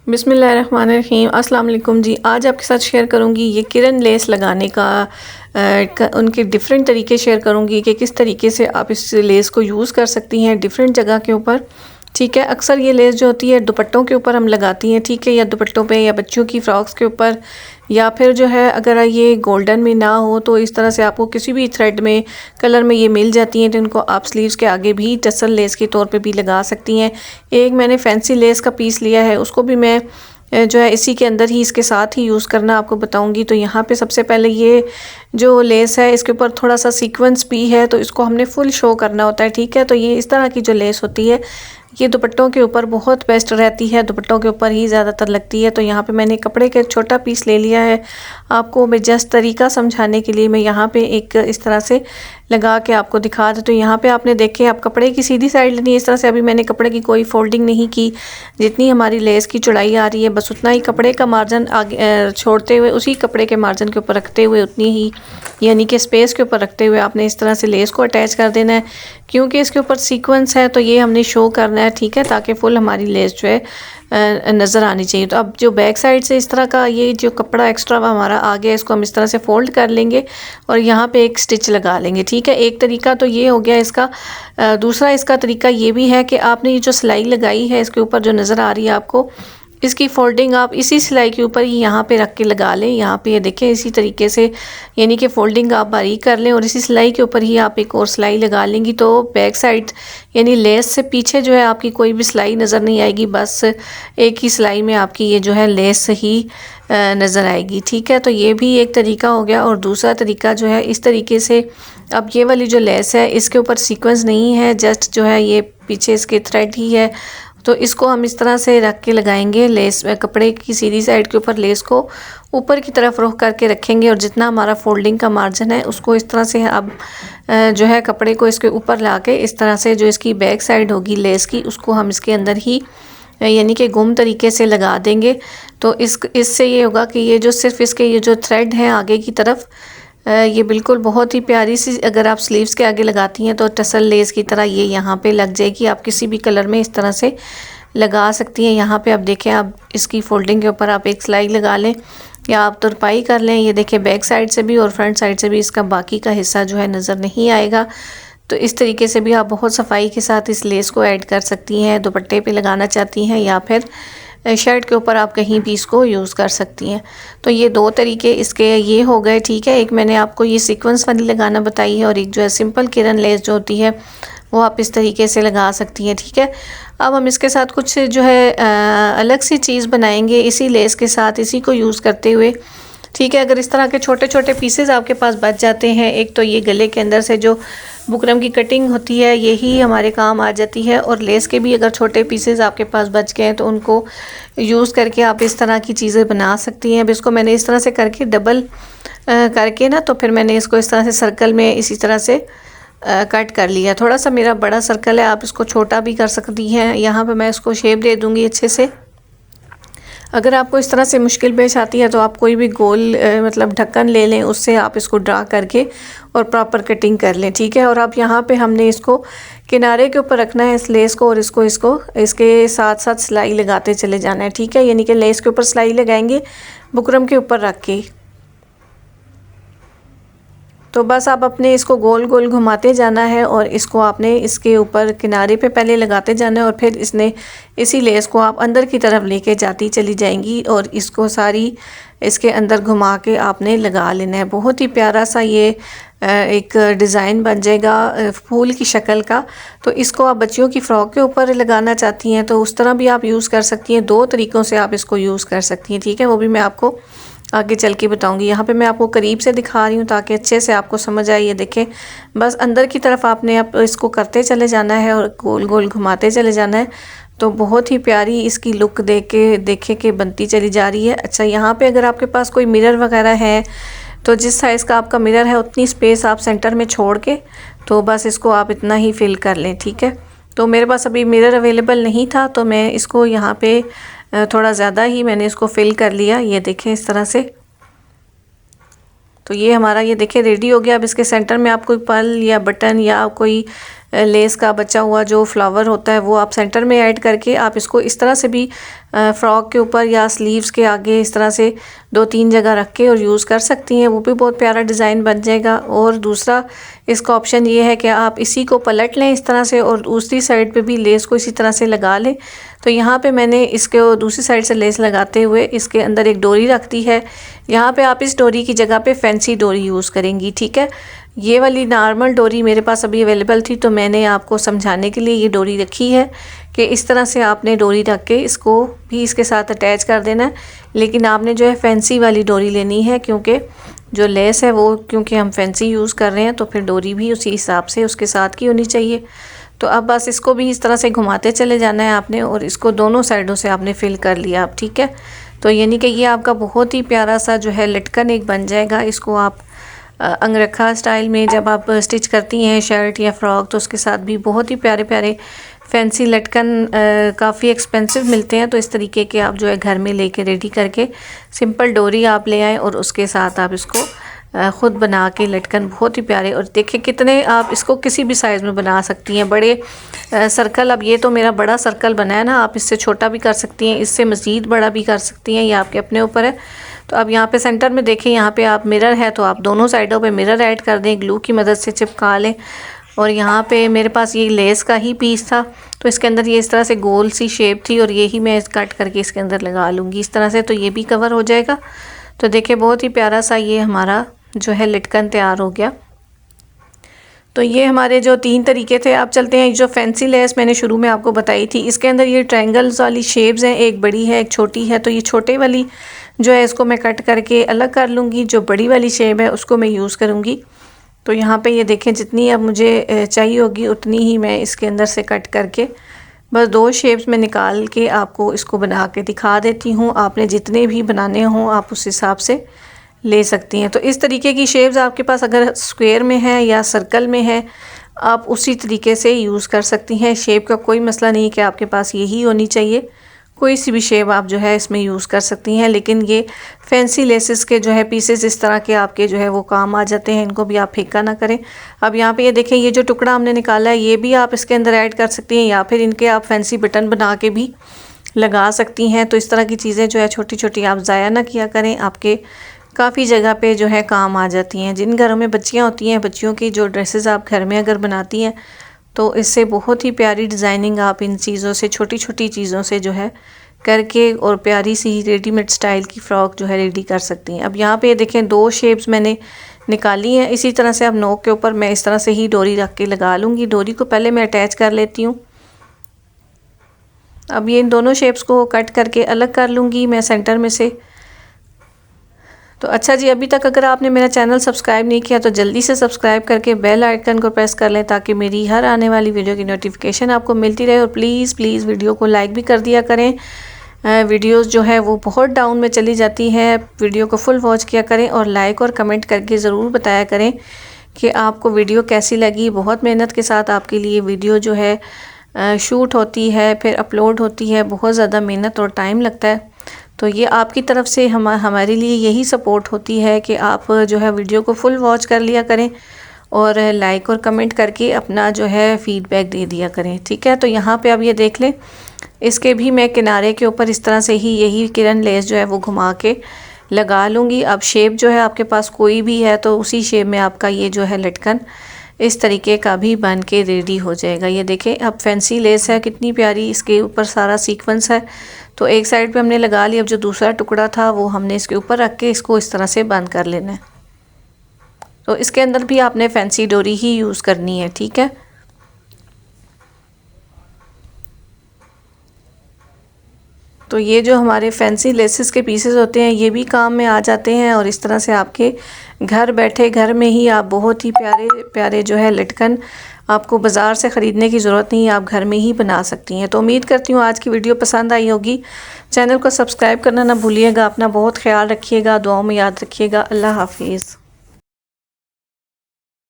बिस्मिल्लाहिर्रहमानिर्रहीम। अस्सलाम वालेकुम जी। आज आपके साथ शेयर करूंगी ये किरन लेस लगाने का उनके डिफरेंट तरीके शेयर करूंगी कि किस तरीके से आप इस लेस को यूज़ कर सकती हैं डिफरेंट जगह के ऊपर। ठीक है, अक्सर ये लेस जो होती है दुपट्टों के ऊपर हम लगाती हैं, ठीक है, या दुपट्टों पे या बच्चों की फ्रॉक्स के ऊपर, या फिर जो है अगर ये गोल्डन में ना हो तो इस तरह से आपको किसी भी थ्रेड में कलर में ये मिल जाती हैं, तो इनको आप स्लीव्स के आगे भी टसल लेस के तौर पे भी लगा सकती हैं। एक मैंने फैंसी लेस का पीस लिया है, उसको भी मैं जो है इसी के अंदर ही इसके साथ ही यूज़ करना आपको बताऊंगी। तो यहाँ पे सबसे पहले ये जो लेस है इसके ऊपर थोड़ा सा सीक्वेंस भी है, तो इसको हमने फुल शो करना होता है। ठीक है, तो ये इस तरह की जो लेस होती है ये दुपट्टों के ऊपर बहुत बेस्ट रहती है, दुपट्टों के ऊपर ही ज़्यादातर लगती है। तो यहाँ पे मैंने कपड़े का एक छोटा पीस ले लिया है, आपको मैं जस्ट तरीका समझाने के लिए मैं यहाँ पे एक इस तरह से लगा के आपको दिखा दूँ। तो यहाँ पे आपने देखे आप कपड़े की सीधी साइड लेनी है इस तरह से। अभी मैंने कपड़े की कोई फोल्डिंग नहीं की, जितनी हमारी लेस की चौड़ाई आ रही है बस उतना ही कपड़े का मार्जिन आगे छोड़ते हुए उसी कपड़े के मार्जिन के ऊपर रखते हुए उतनी ही यानी कि स्पेस के ऊपर रखते हुए आपने इस तरह से लेस को अटैच कर देना है। क्योंकि इसके ऊपर सीक्वेंस है तो ये हमने शो करना है, ठीक है, ताकि फुल हमारी लेस जो है नज़र आनी चाहिए। तो अब जो बैक साइड से इस तरह का ये जो कपड़ा एक्स्ट्रा हमारा आ गया इसको हम इस तरह से फोल्ड कर लेंगे और यहाँ पे एक स्टिच लगा लेंगे। ठीक है, एक तरीका तो ये हो गया इसका। दूसरा इसका तरीका ये भी है कि आपने ये जो सिलाई लगाई है इसके ऊपर जो नज़र आ रही है आपको, इसकी फोल्डिंग आप इसी सिलाई के ऊपर ही यहाँ पे रख के लगा लें। यहाँ पे ये देखें इसी तरीके से यानी कि फोल्डिंग आप बारीक कर लें और इसी सिलाई के ऊपर ही आप एक और सिलाई लगा लेंगी। तो बैक साइड यानी लेस से पीछे जो है आपकी कोई भी सिलाई नज़र नहीं आएगी, बस एक ही सिलाई में आपकी ये जो है लेस ही नज़र आएगी। ठीक है, तो ये भी एक तरीका हो गया। और दूसरा तरीका जो है इस तरीके से, अब ये वाली जो लेस है इसके ऊपर सीक्वेंस नहीं है, जस्ट जो है ये पीछे इसके थ्रेड ही है। तो इसको हम इस तरह से रख के लगाएंगे, लेस कपड़े की सीधी साइड के ऊपर लेस को ऊपर की तरफ रुख करके रखेंगे और जितना हमारा फोल्डिंग का मार्जिन है उसको इस तरह से अब जो है कपड़े को इसके ऊपर ला के इस तरह से जो इसकी बैक साइड होगी लेस की उसको हम इसके अंदर ही यानी कि गुम तरीके से लगा देंगे। तो इससे ये होगा कि ये जो सिर्फ इसके ये जो थ्रेड हैं आगे की तरफ ये बिल्कुल बहुत ही प्यारी सी, अगर आप स्लीव्स के आगे लगाती हैं तो टसल लेस की तरह ये यहाँ पे लग जाएगी। आप किसी भी कलर में इस तरह से लगा सकती हैं। यहाँ पे आप देखें, आप इसकी फोल्डिंग के ऊपर आप एक सिलाई लगा लें या आप तुरपाई कर लें। ये देखें बैक साइड से भी और फ्रंट साइड से भी इसका बाकी का हिस्सा जो है नज़र नहीं आएगा। तो इस तरीके से भी आप बहुत सफाई के साथ इस लेस को ऐड कर सकती हैं, दुपट्टे पे लगाना चाहती हैं या फिर शर्ट के ऊपर आप कहीं भी इसको यूज़ कर सकती हैं। तो ये दो तरीके इसके ये हो गए। ठीक है, एक मैंने आपको ये सीक्वेंस वाली लगाना बताई है और एक जो है सिंपल किरन लेस जो होती है वो आप इस तरीके से लगा सकती हैं। ठीक है, अब हम इसके साथ कुछ जो है अलग सी चीज़ बनाएंगे इसी लेस के साथ, इसी को यूज़ करते हुए। ठीक है, अगर इस तरह के छोटे छोटे पीसेस आपके पास बच जाते हैं, एक तो ये गले के अंदर से जो बुकरम की कटिंग होती है यही हमारे काम आ जाती है, और लेस के भी अगर छोटे पीसेस आपके पास बच गए हैं तो उनको यूज़ करके आप इस तरह की चीज़ें बना सकती हैं। अब इसको मैंने इस तरह से करके डबल करके ना, तो फिर मैंने इसको इस तरह से सर्कल में इसी तरह से कट कर लिया। थोड़ा सा मेरा बड़ा सर्कल है, आप इसको छोटा भी कर सकती हैं। यहाँ पे मैं इसको शेप दे दूँगी अच्छे से। अगर आपको इस तरह से मुश्किल पेश आती है तो आप कोई भी गोल मतलब ढक्कन ले लें, उससे आप इसको ड्रा करके और प्रॉपर कटिंग कर लें। ठीक है, और अब यहाँ पे हमने इसको किनारे के ऊपर रखना है इस लेस को, और इसको इसके साथ साथ सिलाई लगाते चले जाना है। ठीक है, यानी कि लेस के ऊपर सिलाई लगाएंगे बुकरम के ऊपर रख के। तो बस आप अपने इसको गोल गोल घुमाते जाना है और इसको आपने इसके ऊपर किनारे पे पहले लगाते जाना है और फिर इसी लेस को आप अंदर की तरफ लेके जाती चली जाएंगी और इसको सारी इसके अंदर घुमा के आपने लगा लेना है। बहुत ही प्यारा सा ये एक डिज़ाइन बन जाएगा फूल की शक्ल का। तो इसको आप बच्चियों की फ़्रॉक के ऊपर लगाना चाहती हैं तो उस तरह भी आप यूज़ कर सकती हैं। दो तरीक़ों से आप इसको यूज़ कर सकती हैं। ठीक है, वो भी मैं आपको आगे चल के बताऊंगी। यहाँ पे मैं आपको करीब से दिखा रही हूँ ताकि अच्छे से आपको समझ आए। ये देखें, बस अंदर की तरफ आपने आप इसको करते चले जाना है और गोल गोल घुमाते चले जाना है। तो बहुत ही प्यारी इसकी लुक देखे के बनती चली जा रही है। अच्छा, यहाँ पे अगर आपके पास कोई मिरर वगैरह है तो जिस साइज़ का आपका मिरर है उतनी स्पेस आप सेंटर में छोड़ के तो बस इसको आप इतना ही फिल कर लें। ठीक है, तो मेरे पास अभी मिरर अवेलेबल नहीं था तो मैं इसको यहाँ पे थोड़ा ज़्यादा ही मैंने इसको फिल कर लिया। ये देखें इस तरह से। तो ये हमारा ये देखिए रेडी हो गया। अब इसके सेंटर में आप कोई पर्ल या बटन या कोई लेस का बचा हुआ जो फ्लावर होता है वो आप सेंटर में ऐड करके आप इसको इस तरह से भी फ्रॉक के ऊपर या स्लीव्स के आगे इस तरह से 2-3 जगह रख के और यूज़ कर सकती हैं, वो भी बहुत प्यारा डिज़ाइन बन जाएगा। और दूसरा इसका ऑप्शन ये है कि आप इसी को पलट लें इस तरह से और दूसरी साइड पे भी लेस को इसी तरह से लगा लें। तो यहाँ पे मैंने इसको दूसरी साइड से लेस लगाते हुए इसके अंदर एक डोरी रख दी है। यहाँ पे आप इस डोरी की जगह पे फैंसी डोरी यूज़ करेंगी, ठीक है। ये वाली नॉर्मल डोरी मेरे पास अभी अवेलेबल थी तो मैंने आपको समझाने के लिए ये डोरी रखी है कि इस तरह से आपने डोरी रख के इसको भी इसके साथ अटैच कर देना है। लेकिन आपने जो है फैंसी वाली डोरी लेनी है क्योंकि जो लेस है वो क्योंकि हम फैंसी यूज़ कर रहे हैं तो फिर डोरी भी उसी हिसाब से उसके साथ की होनी चाहिए। तो अब बस इसको भी इस तरह से घुमाते चले जाना है आपने और इसको दोनों साइडों से आपने फिल कर लिया आप, ठीक है। तो यानी कि ये आपका बहुत ही प्यारा सा जो है लटकन एक बन जाएगा। इसको आप अंगरखा स्टाइल में जब आप स्टिच करती हैं शर्ट या फ्रॉक तो उसके साथ भी बहुत ही प्यारे प्यारे फैंसी लटकन काफ़ी एक्सपेंसिव मिलते हैं। तो इस तरीके के आप जो है घर में लेके रेडी करके सिंपल डोरी आप ले आएँ और उसके साथ आप इसको ख़ुद बना के लटकन बहुत ही प्यारे। और देखिए कितने आप इसको किसी भी साइज़ में बना सकती हैं, बड़े सर्कल। अब ये तो मेरा बड़ा सर्कल बना है ना, आप इससे छोटा भी कर सकती हैं, इससे मज़ीद बड़ा भी कर सकती हैं, ये आपके अपने ऊपर है। तो अब यहाँ पे सेंटर में देखें, यहाँ पे आप मिरर है तो आप दोनों साइडों पे मिरर ऐड कर दें, ग्लू की मदद से चिपका लें। और यहाँ पे मेरे पास ये लेस का ही पीस था तो इसके अंदर ये इस तरह से गोल सी शेप थी और यही मैं कट करके इसके अंदर लगा लूँगी इस तरह से, तो ये भी कवर हो जाएगा। तो देखिए बहुत ही प्यारा सा ये हमारा जो है लटकन तैयार हो गया। तो ये हमारे जो 3 तरीके थे। आप चलते हैं जो फैंसी लेस मैंने शुरू में आपको बताई थी, इसके अंदर ये ट्रायंगल्स वाली शेप्स हैं, एक बड़ी है एक छोटी है। तो ये छोटे वाली जो है इसको मैं कट करके अलग कर लूँगी, जो बड़ी वाली शेप है उसको मैं यूज़ करूँगी। तो यहाँ पे ये देखें जितनी अब मुझे चाहिए होगी उतनी ही मैं इसके अंदर से कट करके बस 2 शेप्स में निकाल के आपको इसको बना के दिखा देती हूँ। आपने जितने भी बनाने हों आप उस हिसाब से ले सकती हैं। तो इस तरीके की शेप्स आपके पास अगर स्क्वायर में है या सर्कल में है आप उसी तरीके से यूज़ कर सकती हैं। शेप का कोई मसला नहीं कि आपके पास यही होनी चाहिए, कोई सी भी शेप आप जो है इसमें यूज़ कर सकती हैं। लेकिन ये फैंसी लेसेस के जो है पीसेस इस तरह के आपके जो है वो काम आ जाते हैं, इनको भी आप फेंका ना करें। अब यहाँ पे ये देखें, ये जो टुकड़ा हमने निकाला है ये भी आप इसके अंदर ऐड कर सकती हैं या फिर इनके आप फैंसी बटन बना के भी लगा सकती हैं। तो इस तरह की चीज़ें जो है छोटी छोटी आप ज़ाया ना किया करें, आपके काफ़ी जगह पे जो है काम आ जाती हैं। जिन घरों में बच्चियाँ होती हैं, बच्चियों की जो ड्रेसेस आप घर में अगर बनाती हैं तो इससे बहुत ही प्यारी डिज़ाइनिंग आप इन चीज़ों से छोटी छोटी चीज़ों से जो है करके और प्यारी सी रेडीमेड स्टाइल की फ़्रॉक जो है रेडी कर सकती हैं। अब यहाँ पे देखें 2 शेप्स मैंने निकाली हैं। इसी तरह से अब नोक के ऊपर मैं इस तरह से ही डोरी रख के लगा लूँगी। डोरी को पहले मैं अटैच कर लेती हूँ। अब ये इन दोनों शेप्स को कट करके अलग कर लूँगी मैं सेंटर में से। तो अच्छा जी, अभी तक अगर आपने मेरा चैनल सब्सक्राइब नहीं किया तो जल्दी से सब्सक्राइब करके बेल आइकन को प्रेस कर लें ताकि मेरी हर आने वाली वीडियो की नोटिफिकेशन आपको मिलती रहे। और प्लीज़ वीडियो को लाइक भी कर दिया करें। वीडियोस जो है वो बहुत डाउन में चली जाती है, वीडियो को फुल वॉच किया करें और लाइक और कमेंट करके ज़रूर बताया करें कि आपको वीडियो कैसी लगी। बहुत मेहनत के साथ आपके लिए वीडियो जो है शूट होती है, फिर अपलोड होती है, बहुत ज़्यादा मेहनत और टाइम लगता है। तो ये आपकी तरफ से हमारे लिए यही सपोर्ट होती है कि आप जो है वीडियो को फुल वॉच कर लिया करें और लाइक और कमेंट करके अपना जो है फीडबैक दे दिया करें, ठीक है। तो यहाँ पे अब ये देख लें, इसके भी मैं किनारे के ऊपर इस तरह से ही यही किरण लेस जो है वो घुमा के लगा लूँगी। अब शेप जो है आपके पास कोई भी है तो उसी शेप में आपका ये जो है लटकन इस तरीके का भी बन के रेडी हो जाएगा। ये देखें अब फैंसी लेस है कितनी प्यारी, इसके ऊपर सारा सीक्वेंस है। तो एक साइड पे हमने लगा लिया, अब जो दूसरा टुकड़ा था वो हमने इसके ऊपर रख के इसको इस तरह से बंद कर लेना है। तो इसके अंदर भी आपने फैंसी डोरी ही यूज़ करनी है, ठीक है। तो ये जो हमारे फैंसी लेसेस के पीसेस होते हैं ये भी काम में आ जाते हैं और इस तरह से आपके घर बैठे घर में ही आप बहुत ही प्यारे प्यारे जो है लटकन आपको बाज़ार से ख़रीदने की ज़रूरत नहीं है, आप घर में ही बना सकती हैं। तो उम्मीद करती हूँ आज की वीडियो पसंद आई होगी। चैनल को सब्सक्राइब करना ना भूलिएगा। अपना बहुत ख्याल रखिएगा, दुआओं में याद रखिएगा। अल्लाह हाफिज़।